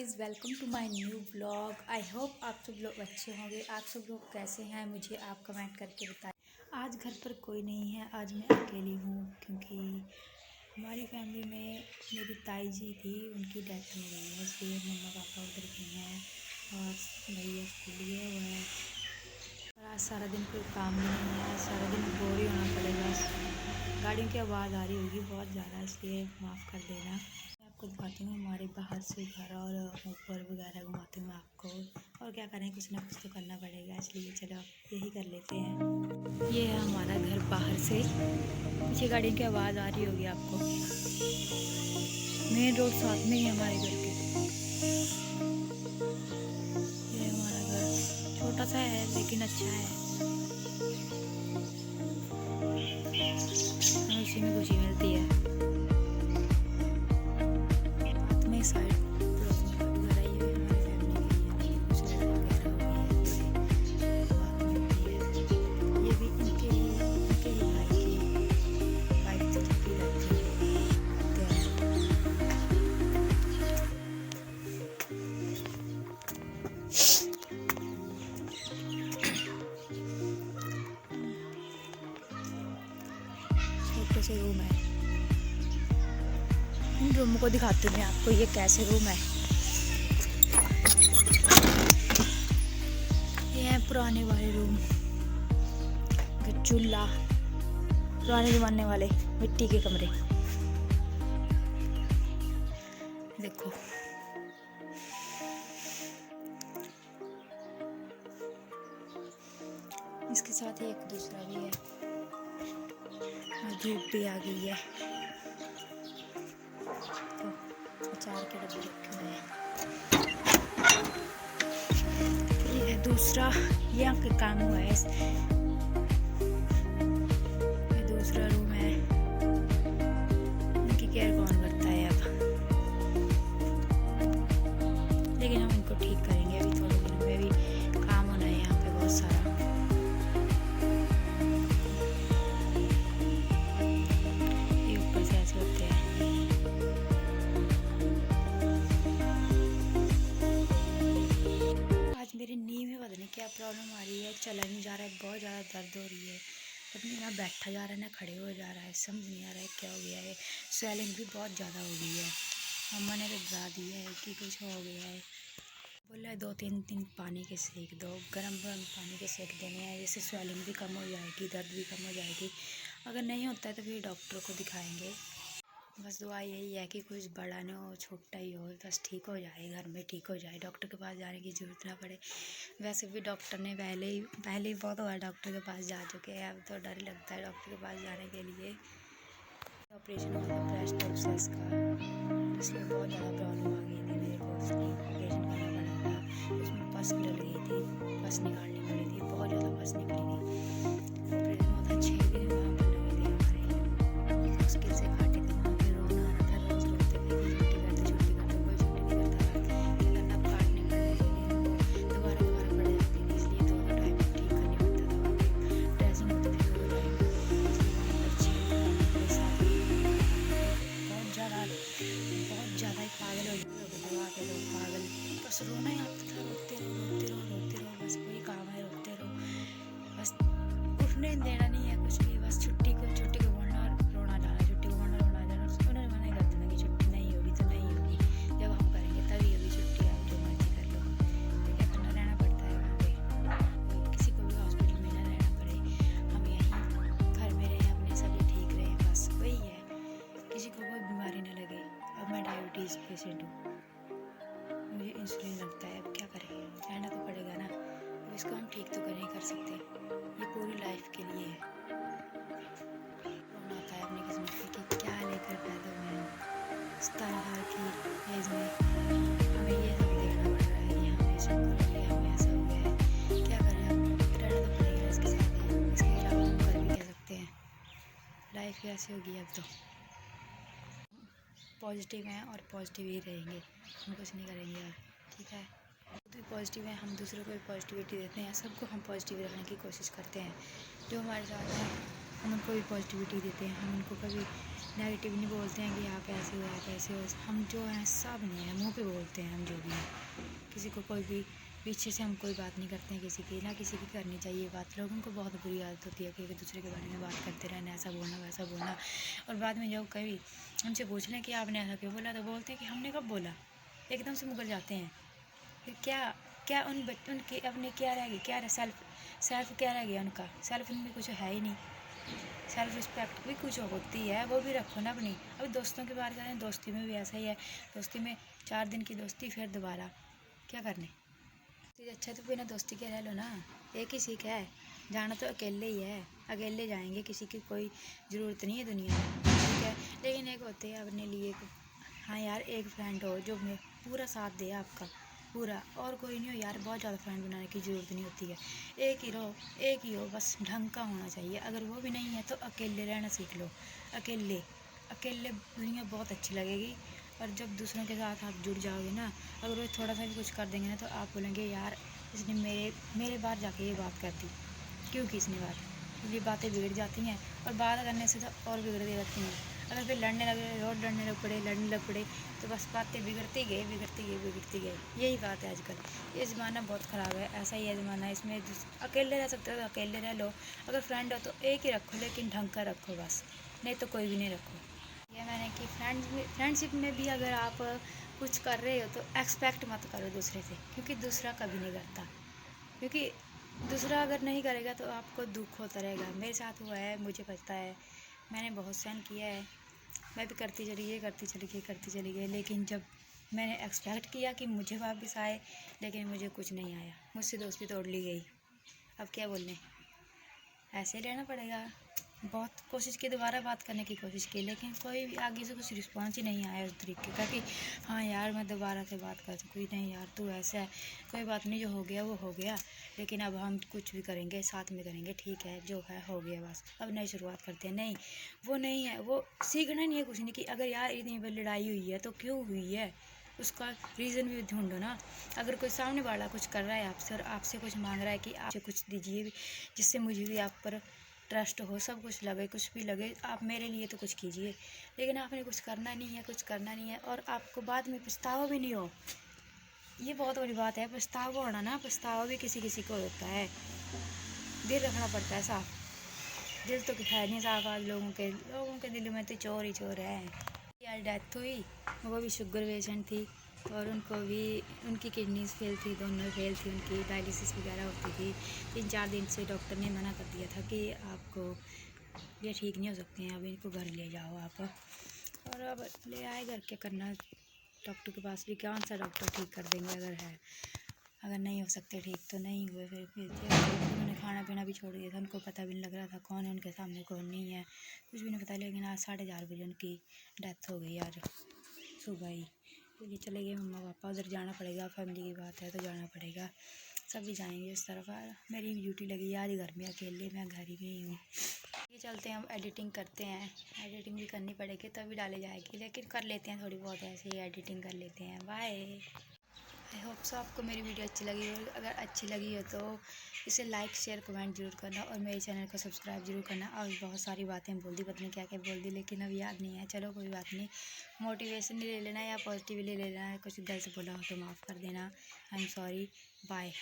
Guys, welcome to my new vlog. I hope आप सब लोग अच्छे होंगे। आप सब लोग कैसे हैं मुझे आप कमेंट करके बताएं। आज घर पर कोई नहीं है, आज मैं अकेली हूँ क्योंकि हमारी फैमिली में मेरी ताई जी थी, उनकी डेथ हो गई है, इसलिए मम्मा पापा उधर गए हैं और भैया स्कूल गए हुए हैं। और आज सारा दिन कोई काम भी नहीं है, सारा दिन बोर ही होना पड़ेगा। गाड़ियों की आवाज़ आ रही होगी बहुत ज़्यादा, इसलिए माफ़ कर देना। आपको दिखाती हूँ हमारे बाहर से घर और ऊपर वगैरह घुमाती हूँ आपको। और क्या करें, कुछ ना कुछ तो करना पड़ेगा, इसलिए चलो यही कर लेते हैं। ये है हमारा घर बाहर से, पीछे गाड़ियों की आवाज़ आ रही होगी आपको। मेन रोड साथ में ही हमारे घर के। ये हमारा घर छोटा सा है लेकिन अच्छा है, हमें इसी में खुशी मिलती है। साइड छोटे से रूम है। इन रूम को दिखाती हूँ मैं आपको, ये कैसे रूम है। ये है पुराने वाले रूम, चूल्हा, पुराने जमाने वाले मिट्टी के कमरे। देखो इसके साथ ही एक दूसरा भी है और धूप भी आ गई है, तो अचार के डब्बे रखे हुए हैं। ये है दूसरा, ये आपके काम हुआ है। ये दूसरा रूम है, इनकी केयर कौन करता है अब, लेकिन हम इनको ठीक करेंगे अभी थोड़े दिनों में। भी काम होना है यहाँ पे बहुत सारा। ये ऊपर से ऐसे होते हैं। आज मेरी नी में पता नहीं क्या प्रॉब्लम आ रही है, चला नहीं जा रहा है, बहुत ज़्यादा दर्द हो रही है। पता नहीं ना बैठा जा रहा है ना खड़े हो जा रहा है, समझ नहीं आ रहा है क्या हो गया है। स्वेलिंग भी बहुत ज़्यादा हो गई है। मम्मा ने तो डरा दिया है कि कुछ हो गया है। बोला है 2-3 दिन पानी के सेक दो, गरम पानी के सेक देने हैं, जिससे स्वेलिंग भी कम हो जाएगी, दर्द भी कम हो जाएगी। अगर नहीं होता है तो फिर डॉक्टर को दिखाएंगे। बस दुआ यही है कि कुछ बड़ा ना हो, छोटा ही हो, बस ठीक हो जाए, घर में ठीक हो जाए, डॉक्टर के पास जाने की ज़रूरत ना पड़े। वैसे भी डॉक्टर ने पहले ही बहुत हुआ डॉक्टर के पास जा चुके हैं, अब तो डर लगता है डॉक्टर के पास जाने के लिए। ऑपरेशन हुआ था ब्रेस्ट एक्सेस का, इसलिए बहुत ज़्यादा प्रॉब्लम आ गई थी मेरे को, इसलिए ऑपरेशन करना पड़ा था। उसमें पस डल गई थी, पस निकालनी पड़ी थी, बहुत ज़्यादा पस निकली थी। ऑपरेशन हुआ था 6 दिन वहाँ पर लगे थे हमारे, मुश्किल से काटे थे। वहाँ पर रोना आ रहा था, रोज़ रोते थे कि छुट्टी करते कोई छुट्टी नहीं करता था। करना काटने पड़ने के लिए दोबारा पड़ जाती थी, इसलिए दोनों टाइम ठीक करनी पड़ता था। वहाँ पर ड्रेसिंग होती थी दोनों टाइम, बहुत ज़्यादा ही पागल हो गए दवा के लोग, पागल। बस रोना ही आता था, रोते रहो रोते रहो रोते रहो, बस वही काम है, रोते रहो, बस उठने देना नहीं है कुछ भी, बस छुट्टी को बोलना, रोना जाना, छुट्टी को बोलना, रोना जाना। उन्होंने मना कर देना कि छुट्टी नहीं होगी तो नहीं होगी, जब हम करेंगे तभी होगी छुट्टी, आप जो मर्जी कर लो। तो क्या करना, रहना पड़ता है वहाँ पे, किसी को भी हॉस्पिटल में ना रहना पड़े, हम यहीं घर में रहें, अपने सभी ठीक रहें, बस वही है, किसी को कोई बीमारी ना लगे। अब मैं डायबिटीज़ पेशेंट हूँ, मुझे इंसुलिन लगता है, अब क्या करें, रहना तो पड़ेगा ना। अब इसको हम ठीक तो नहीं कर सकते, ये पूरी लाइफ के लिए है। रोना आता है अपनी किस्मत पे कि क्या लेकर पैदा हुए हैं 17 साल की एज में, हमें ये सब देखना पड़ रहा है कि हमें शुगर हो गया, हमें ऐसा हो गया है, क्या करें, अब रहना तो पड़ेगा इसके साथ ही, इसके अलावा हम कर भी कह सकते हैं। लाइफ कैसे होगी अब तो। पॉजिटिव हैं और पॉजिटिव ही रहेंगे, हम कुछ नहीं करेंगे और ठीक है। खुद भी पॉजिटिव हैं, हम दूसरों को भी पॉजिटिविटी देते हैं, सबको हम पॉजिटिव रखने की कोशिश करते हैं। जो हमारे साथ हैं हम उनको भी पॉजिटिविटी देते हैं, हम उनको कभी नेगेटिव नहीं बोलते हैं कि आप ऐसे हो आप ऐसे हो। हम जो हैं सब नहीं है, मुँह पे बोलते हैं हम जो भी हैं। किसी को कोई भी पीछे से हम कोई बात नहीं करते हैं किसी की, ना किसी की करनी चाहिए बात। लोगों को बहुत बुरी आदत होती है कि एक दूसरे के बारे में बात करते रहना, ऐसा बोलना वैसा बोलना, और बाद में जब कभी हमसे पूछ लें कि आपने ऐसा क्यों बोला, तो बोलते हैं कि हमने कब बोला, एकदम से मुकर जाते हैं। फिर क्या क्या उनके अपने क्या रह गई, क्या सेल्फ क्या रह गया उनका, सेल्फ में कुछ है ही नहीं। सेल्फ रिस्पेक्ट भी कुछ होती है, वो भी रखो ना अपनी। अभी दोस्तों की बात करें, दोस्ती में भी ऐसा ही है। दोस्ती में 4 दिन की दोस्ती, फिर दोबारा क्या करने। तो अच्छा तो बिना दोस्ती के रह लो ना, एक ही सीख है, जाना तो अकेले ही है, अकेले जाएंगे, किसी की कोई ज़रूरत नहीं है दुनिया में, ठीक है। लेकिन एक होते हैं अपने लिए, हाँ यार, एक फ्रेंड हो जो पूरा साथ दे आपका पूरा, और कोई नहीं हो यार, बहुत ज़्यादा फ्रेंड बनाने की ज़रूरत नहीं होती है। एक ही रहो, एक ही हो, बस ढंग का होना चाहिए। अगर वो भी नहीं है तो अकेले रहना सीख लो। अकेले अकेले दुनिया बहुत अच्छी लगेगी, और जब दूसरों के साथ आप जुड़ जाओगे ना, अगर वो थोड़ा सा भी कुछ कर देंगे ना, तो आप बोलेंगे यार इसने मेरे बाहर जाके ये बात कर दी, क्यों की इसने बात। ये बातें बिगड़ जाती हैं, और बात करने से तो और बिगड़ती रहती हैं। अगर फिर लड़ने लगे, रोड लड़ने लग पड़े, तो बस बातें बिगड़ती गई। यही बात है आजकल। ये ज़माना बहुत ख़राब है, ऐसा ही है ज़माना। इसमें अकेले रह सकते हो तो अकेले रह लो, अगर फ्रेंड हो तो एक ही रखो, लेकिन ढंग का रखो बस, नहीं तो कोई भी नहीं रखो। ये मैंने कि फ्रेंडशिप में भी अगर आप कुछ कर रहे हो तो एक्सपेक्ट मत करो दूसरे से, क्योंकि दूसरा कभी नहीं करता। क्योंकि दूसरा अगर नहीं करेगा तो आपको दुख होता रहेगा। मेरे साथ हुआ है, मुझे पता है, मैंने बहुत सहन किया है। मैं भी करती चली गई, लेकिन जब मैंने एक्सपेक्ट किया कि मुझे वापस आए, लेकिन मुझे कुछ नहीं आया, मुझसे दोस्ती तोड़ ली गई। अब क्या बोलने, ऐसे ही रहना पड़ेगा। बहुत कोशिश की, दोबारा बात करने की कोशिश की, लेकिन कोई भी आगे से कुछ रिस्पॉन्स ही नहीं आया उस तरीके का कि हाँ यार मैं दोबारा से बात कर सकूँ। नहीं यार तू ऐसा है, कोई बात नहीं, जो हो गया वो हो गया, लेकिन अब हम कुछ भी करेंगे साथ में करेंगे, ठीक है, जो है हो गया, बस अब नई शुरुआत करते हैं। नहीं, वो नहीं है, वो सीखना नहीं है कुछ नहीं, कि अगर यार इतनी बड़ी लड़ाई हुई है तो क्यों हुई है, उसका रीज़न भी ढूंढो ना। अगर कोई सामने वाला कुछ कर रहा है आपसे, और आपसे कुछ मांग रहा है कि आपसे कुछ दीजिए, जिससे मुझे भी आप पर ट्रस्ट हो, सब कुछ लगे, कुछ भी लगे, आप मेरे लिए तो कुछ कीजिए। लेकिन आपने कुछ करना नहीं है, और आपको बाद में पछतावा भी नहीं हो। ये बहुत बड़ी बात है, पछतावा होना ना, पछतावा भी किसी किसी को होता है। दिल रखना पड़ता है साफ, दिल तो है नहीं साफ। आज लोगों के दिल में तो चोर ही चोर है। यार डेथ हुई, वो भी शुगर पेशेंट थी, और उनको भी उनकी किडनीज फेल थी, दोनों फेल थी, उनकी डायलिसिस वगैरह होती थी। 3-4 दिन से डॉक्टर ने मना कर दिया था कि आपको ये ठीक नहीं हो सकते हैं, अब इनको घर ले जाओ आप। और अब ले आए घर, क्या करना, डॉक्टर के पास भी कौन सा डॉक्टर ठीक कर देंगे। अगर नहीं हो सकते ठीक तो नहीं हुए, फिर उन्होंने खाना पीना भी छोड़ दिया था। उनको पता भी नहीं लग रहा था कौन है उनके सामने कौन नहीं है, कुछ भी नहीं पता। लेकिन आज 4:30 बजे उनकी डेथ हो गई यार, सुबह ही। तो ये चले गए मम्मा पापा, उधर जाना पड़ेगा, फैमिली की बात है तो जाना पड़ेगा, सभी जाएंगे उस तरफ। मेरी ड्यूटी लगी आज घर में, अकेले मैं घर ही में ही हूँ। ये चलते हैं, हम एडिटिंग करते हैं, एडिटिंग भी करनी पड़ेगी तभी डाली जाएगी, लेकिन कर लेते हैं थोड़ी बहुत, ऐसे ही एडिटिंग कर लेते हैं। बाय। आई होप सो आपको मेरी वीडियो अच्छी लगी हो। अगर अच्छी लगी हो तो इसे लाइक शेयर कमेंट जरूर करना, और मेरे चैनल को सब्सक्राइब जरूर करना। और बहुत सारी बातें बोल दी, पता नहीं क्या क्या बोल दी, लेकिन अब याद नहीं है। चलो कोई बात नहीं, मोटिवेशन ले लेना या पॉजिटिवली ले लेना, कुछ गलत बोला हो तो माफ़ कर देना। I am sorry. बाय।